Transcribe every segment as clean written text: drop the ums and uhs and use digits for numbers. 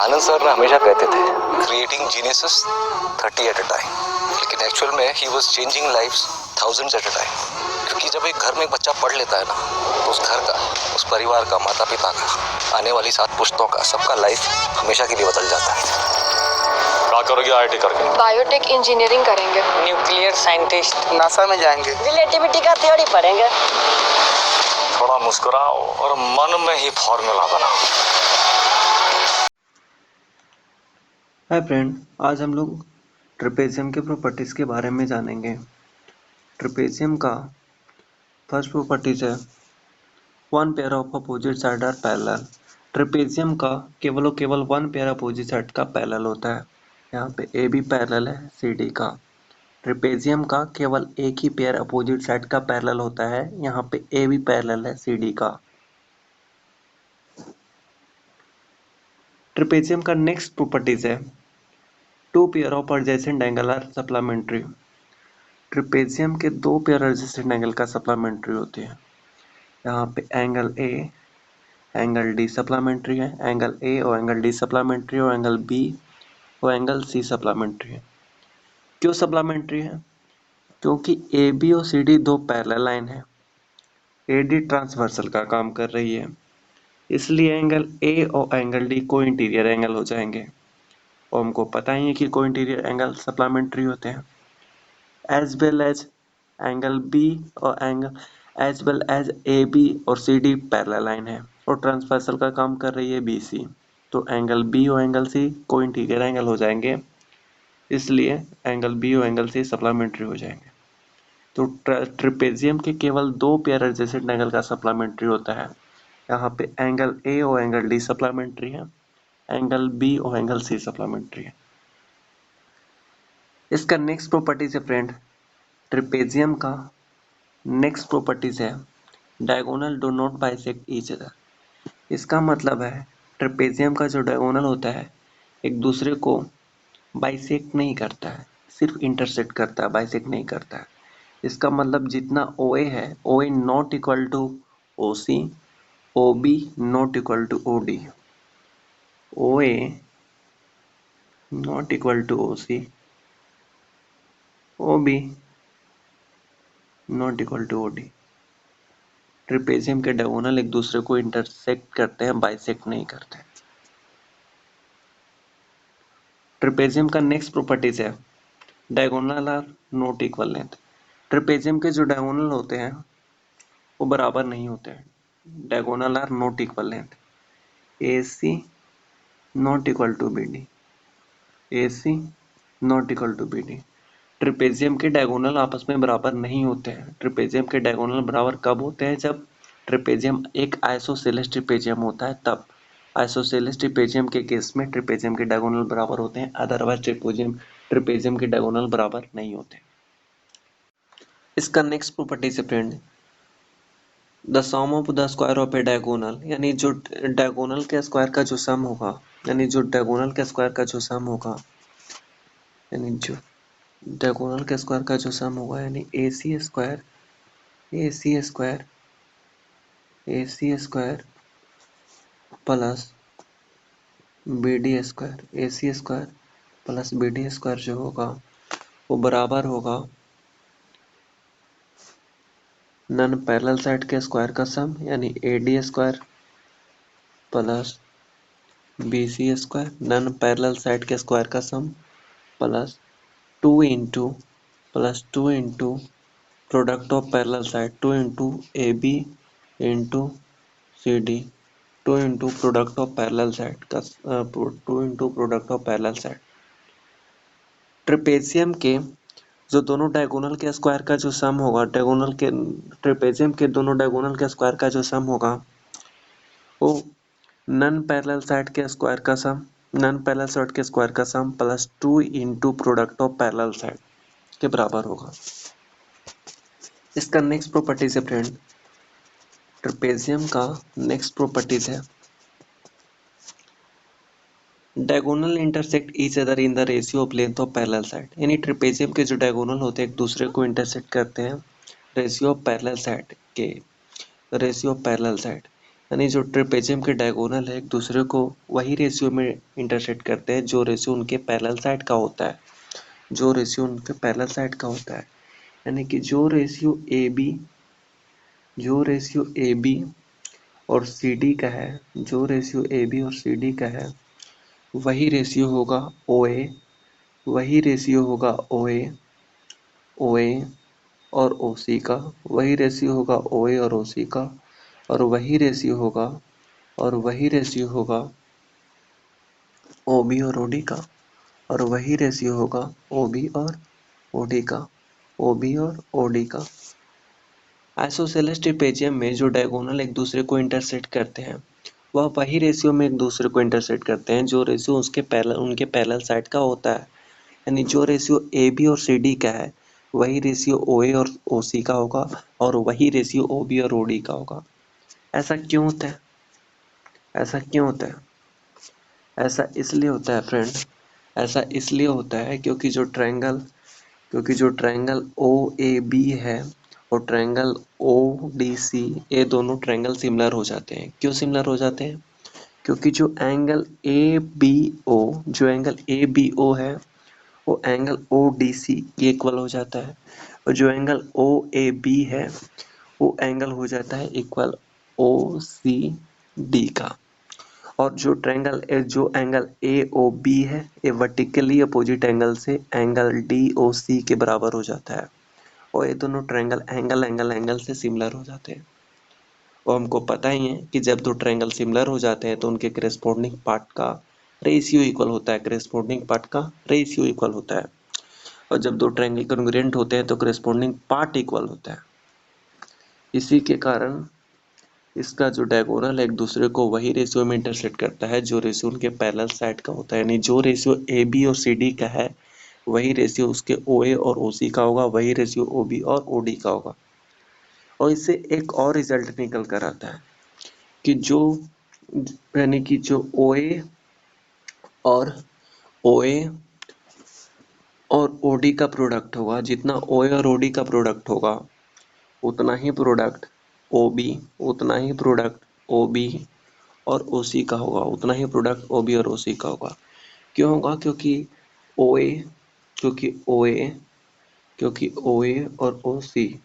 आनंद sir ना हमेशा कहते थे creating geniuses 30 at a time, लेकिन एक्चुअल में he was changing lives thousands at a time. क्योंकि जब एक घर में एक बच्चा पढ़ लेता है ना, तो उस घर का, उस परिवार का, माता पिता का, आने वाली 7 पुश्तों का, सबका लाइफ हमेशा के लिए बदल जाता है। क्या करोगे आईआईटी करके? बायोटेक इंजीनियरिंग करेंगे। न्यूक्लियर साइंटिस्ट, नासा में जाएंगे। रिलेटिविटी का थ्योरी पढ़ेंगे। थोड़ा मुस्कुराओ और मन में ही फॉर्मूला बनाओ। हाय फ्रेंड, आज हम लोग ट्रेपेजियम के प्रॉपर्टीज़ के बारे में जानेंगे। ट्रेपेजियम का फर्स्ट प्रॉपर्टीज है one pair of opposite side are parallel. Trapezium का केवल और केवल वन पेयर अपोजिट साइड का पैरेलल होता है। यहाँ पे ए बी पैरेलल है सी डी का। ट्रेपेजियम का केवल एक ही पेयर अपोजिट साइड का पैरेलल होता है। यहाँ पे ए बी पैरेलल है सी डी का। ट्रेपेजियम का नेक्स्ट प्रॉपर्टीज है two pair of adjacent angle are supplementary. Trapezium के दो पेयर एडजेसेंट एंगल का सप्लीमेंट्री होते हैं। यहाँ पे angle A angle D supplementary है, एंगल ए और एंगल डी सप्लीमेंट्री और एंगल बी और एंगल सी सप्लीमेंट्री है। क्यों सप्लीमेंट्री है? क्योंकि ए बी और सी डी दो पैरेलल लाइन है। ए डी ट्रांसवर्सल का काम कर रही है, इसलिए एंगल ए और एंगल डी को इंटीरियर एंगल हो जाएंगे। और हमको पता ही है कि को इंटीरियर एंगल सप्लीमेंट्री होते हैं। As well as angle B और angle as well as A B और सी डी पैरेलल लाइन है और ट्रांसवर्सल का काम कर रही है बी सी। तो एंगल बी और एंगल सी को इंटीरियर एंगल हो जाएंगे, इसलिए एंगल बी और एंगल सी सप्लीमेंट्री हो जाएंगे। तो ट्रेपेजियम के केवल दो पेयर एडजेसेंट एंगल का सप्लीमेंट्री होता है। यहाँ पे एंगल ए और एंगल डी सप्लीमेंट्री है, एंगल बी और एंगल सी सप्लीमेंट्री है। इसका नेक्स्ट प्रॉपर्टीज है फ्रेंड, ट्रेपेजियम का नेक्स्ट प्रॉपर्टीज है diagonal do not bisect each other. इसका मतलब है ट्रेपेजियम का जो डायगोनल होता है एक दूसरे को बाइसेक्ट नहीं करता है, सिर्फ इंटरसेक्ट करता है, बाइसेक्ट नहीं करता है। इसका मतलब जितना OA है, OA not equal to OC, OB not equal to OD, OA not equal to OC, OB not equal to OD। Trapezium के डायगोनल एक दूसरे को इंटरसेक्ट करते हैं, बाइसेक्ट नहीं करते हैं। ट्रेपेजियम का नेक्स्ट प्रॉपर्टीज है diagonal are not equal length. Trapezium के जो डायगोनल होते हैं वो बराबर नहीं होते हैं। Diagonal are not equal length. AC not equal to BD, AC not equal to BD। Trapezium के डायगोनल आपस में बराबर नहीं होते हैं। ट्रेपेजियम के डायगोनल बराबर कब होते हैं? जब ट्रेपेजियम एक आइसोसेलेस ट्रेपेजियम होता है तब। आइसोसेलेस ट्रेपेजियम के केस में ट्रेपेजियम के डायगोनल बराबर होते हैं, अदरवाइज ट्रेपेजियम के डायगोनल बराबर नहीं होते। इसका नेक्स्ट प्रॉपर्टी से friend the sum of the square of a diagonal, यानी जो डायगोनल के स्क्वायर का जो सम होगा, यानी जो डायगोनल के स्क्वायर का जो सम होगा, यानी जो डायगोनल के स्क्वायर का जो सम होगा, यानी AC square plus BD square, AC square plus BD square जो होगा वो बराबर होगा नन पैरेलल साइड के स्क्वायर का सम, यानी AD square plus BC square, non parallel side के स्क्वायर का sum plus 2 into product of parallel side, 2 into AB into CD, 2 into product of parallel side का 2 into product of parallel side. Trapezium के जो दोनों diagonal के square का जो sum होगा, ट्रेपेजियम के दोनों डायगोनल के स्क्वायर का जो सम होगा वो नन पैरेलल साइड के स्क्वायर का सम, नन पैरेलल साइड के स्क्वायर का sum plus 2 into product of parallel side के बराबर होगा। इसका नेक्स्ट प्रॉपर्टीज है फ्रेंड, ट्रेपेजियम का नेक्स्ट प्रॉपर्टीज है diagonal intersect each other in the ratio of length of parallel side. यानी ट्रेपेजियम के जो डायगोनल होते हैं एक दूसरे को इंटरसेक्ट करते हैं रेशियो ऑफ पैरेलल साइड के, रेशियो ऑफ पैरेलल साइड। यानी जो ट्रेपेजियम के डायगोनल है एक दूसरे को वही रेशियो में इंटरसेक्ट करते हैं जो रेशियो उनके पैरेलल साइड का होता है, जो रेशियो उनके पैरेलल साइड का होता है। यानी कि जो रेशियो ए बी और सी डी का है, जो रेशियो ए बी और सी डी का है वही रेशियो होगा ओ ए, वही रेशियो होगा ओ ए और ओ सी का, वही रेशियो होगा ओ ए और ओ सी का, और वही रेशियो होगा ओ बी और ओ डी का, और वही रेशियो होगा ओ बी और ओ डी का, ओ बी और ओ डी का। आइसोसेलेस ट्रेपेजियम में जो डायगोनल एक दूसरे को इंटरसेक्ट करते हैं वह वही रेशियो में एक दूसरे को इंटरसेक्ट करते हैं जो रेशियो उनके पैरेलल साइड का होता है। यानी जो रेशियो ए बी और सी डी का है वही रेशियो ओ ए और ओ सी का होगा, और वही रेशियो ओ बी और ओ डी का होगा। ऐसा क्यों होता है? ऐसा क्यों होता है? ऐसा इसलिए होता है फ्रेंड, ऐसा इसलिए होता है क्योंकि जो ट्रायंगल ओ ए बी है और ट्रायंगल ओ डी सी, ये दोनों ट्रायंगल सिमिलर हो जाते हैं। क्यों सिमिलर हो जाते हैं? क्योंकि जो एंगल ए बी ओ है वो एंगल ओ डी सी के इक्वल हो जाता है, और जो एंगल ओ ए बी है वो एंगल हो जाता है इक्वल ओ सी डी का। और जो एंगल ए ओ बी है ये वर्टिकली अपोजिट एंगल से एंगल डी ओ सी के बराबर हो जाता है, और ये दोनों ट्रायंगल एंगल से सिमिलर हो जाते हैं। और हमको पता ही है कि जब दो ट्रायंगल सिमिलर हो जाते हैं तो उनके करेस्पॉन्डिंग पार्ट का रेशियो इक्वल होता है, और जब दो ट्रायंगल कॉन्ग्रुएंट होते हैं तो करेस्पॉन्डिंग पार्ट इक्वल होता है। इसी के कारण इसका जो डायगोनल है एक दूसरे को वही रेशियो में इंटरसेक्ट करता है जो रेशियो उनके पैरेलल साइड का होता है। यानी जो रेशियो ए बी और सी डी का है वही रेशियो उसके ओ ए और ओ सी का होगा, वही रेशियो ओ बी और ओ डी का होगा। और इससे एक और रिजल्ट निकल कर आता है कि जो ओ ए और ओ ए और ओ डी का प्रोडक्ट होगा, जितना ओ ए और ओ डी का प्रोडक्ट होगा उतना ही product O B, O B और ओ सी का होगा, उतना ही प्रोडक्ट ओ बी और ओ सी का होगा। क्यों होगा? ओ ए क्योंकि ओ ए और ओ सी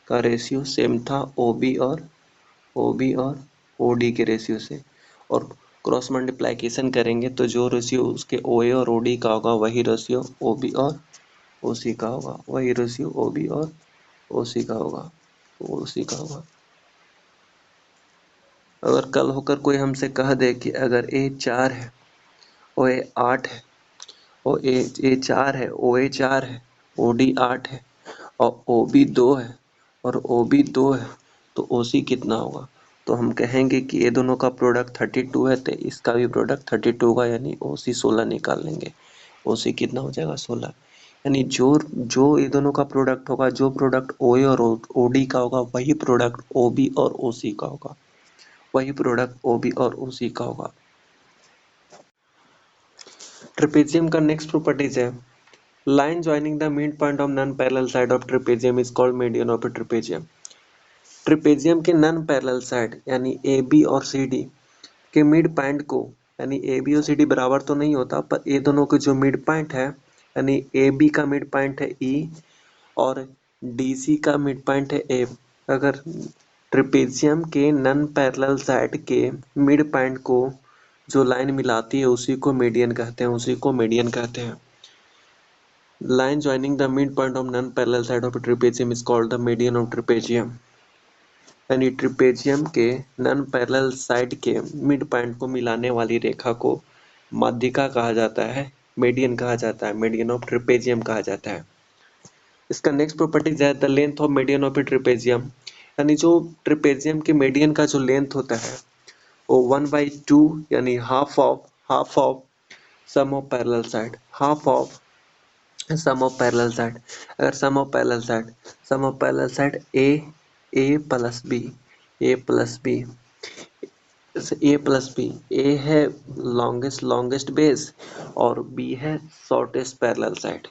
का रेशियो सेम था ओ बी और ओ डी के रेशियो से, और क्रॉस मल्टीप्लाइकेशन करेंगे तो जो रेशियो उसके ओ ए और ओ डी का होगा वही रेशियो ओ बी और ओ सी का होगा, ओ सी का होगा। अगर कल होकर कोई हमसे कह दे कि अगर ए 4 है, ओ ए 8 है, ए 4 है, ओ ए 4 है, ओ डी 8 है और ओ बी 2 है और ओ बी 2 है, तो ओ सी कितना होगा? तो हम कहेंगे कि ये दोनों का प्रोडक्ट 32 है तो इसका भी प्रोडक्ट 32 होगा, यानी ओ सी 16 निकाल लेंगे। ओ सी कितना हो जाएगा? 16। यानी जो ये दोनों का प्रोडक्ट होगा, जो प्रोडक्ट ओ ए और ओ डी का होगा वही प्रोडक्ट ओ बी और ओ सी का होगा, ट्रेपेजियम का नेक्स्ट प्रॉपर्टीज है line joining the mid point of non parallel side of trapezium is called median of trapezium. Trapezium के नॉन पैरेलल साइड यानी ए बी और सी डी के मिड पॉइंट को, यानी ए बी और सी डी बराबर तो नहीं होता पर ये दोनों के जो मिड पॉइंट है, यानी ए बी का मिड पॉइंट है ई और डी सी का मिड पॉइंट है ए। अगर ट्रेपेजियम के नॉन पैरेलल साइड के मिड पॉइंट को जो लाइन मिलाती है उसी को मीडियन कहते हैं। Line joining the mid point of non parallel side of trapezium is called the median of trapezium. यानी ट्रेपेजियम के नॉन पैरेलल साइड के मिड पॉइंट को मिलाने वाली रेखा को माध्यिका कहा जाता है, मीडियन ऑफ ट्रेपेजियम कहा जाता है। इसका नेक्स्ट प्रॉपर्टीज है the length of median of trapezium. यानी जो ट्रेपेजियम के मीडियन का जो लेंथ होता है वो 1/2 यानी half of sum of parallel side, अगर sum of parallel side A plus B जैसे ए है लॉन्गेस्ट बेस और बी है शॉर्टेस्ट पैरेलल साइड।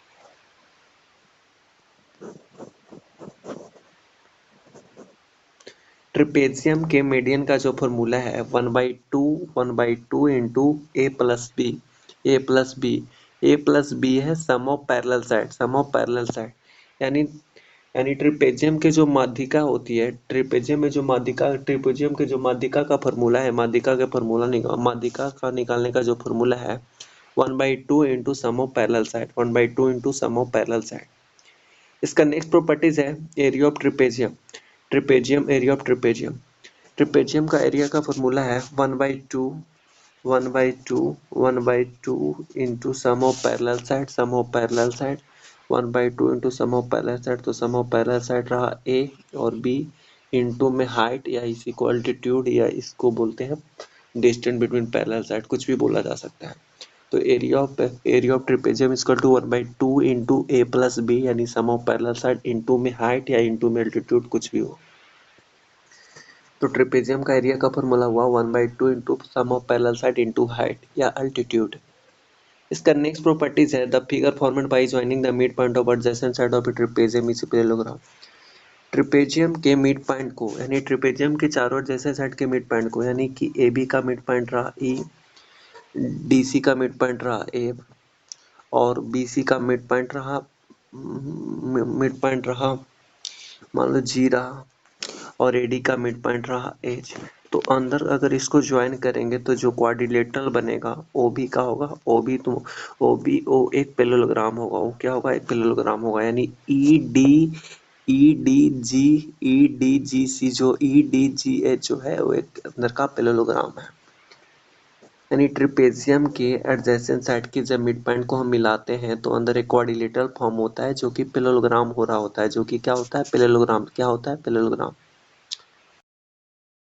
ट्रिपेजियम के मीडियन का जो फॉर्मूला है 1/2 into A plus B. A plus B है सम ऑफ पैरेलल साइड यानी ट्रिपेजियम के जो माध्यिका होती है, ट्रिपेजियम के जो माध्यिका का फॉर्मूला है, माध्यिका का निकालने का जो फॉर्मूला है 1/2 into sum of parallel side. इसका नेक्स्ट प्रॉपर्टीज है एरिया ऑफ ट्रिपेजियम का एरिया का फॉर्मूला है 1/2 into sum of parallel side 1/2 into sum of parallel side, तो सम ऑफ पैरेलल साइड रहा ए और बी इंटू में हाइट या इसी को अल्टीट्यूड या इसको बोलते हैं डिस्टेंस बिटवीन पैरेलल साइड, कुछ भी बोला जा सकता है। तो area of trapezium equal to 1/2 into A plus B यानी sum of parallel side into में हाइट या इंटू में अल्टीट्यूड, कुछ भी हो। तो ट्रिपेजियम का एरिया का फॉर्मूला हुआ 1/2 into sum of parallel side into height या अल्टीट्यूड। इसका नेक्स्ट प्रॉपर्टीज है the figure formed by joining the mid point of adjacent side of trapezium is parallelogram. Trapezium के मिड पॉइंट को यानी trapezium के चारों एडजेसेंट साइड के mid point को यानी कि ए बी का मिड पॉइंट रहा ई, डी सी का मिड पॉइंट रहा ए और बी सी का मिड पॉइंट रहा मान लो जी रहा और एडी का मिड पॉइंट रहा एच। तो अंदर अगर इसको ज्वाइन करेंगे तो जो क्वाड्रिलेटरल बनेगा ओ बी का होगा, ओ बी एक पैरेललोग्राम होगा। वो क्या होगा? एक पैरेललोग्राम होगा यानी ई डी जी सी जो ई डी जी एच जो है वो एक अंदर का पैरेललोग्राम है। यानी ट्रिपेजियम के एडजेसेंट साइड के जब मिड पॉइंट को हम मिलाते हैं तो अंदर एक क्वाड्रिलेटरल फॉर्म होता है जो कि पैरेललोग्राम हो रहा होता है, जो कि क्या होता है? पैरेललोग्राम। क्या होता है? पैरेललोग्राम।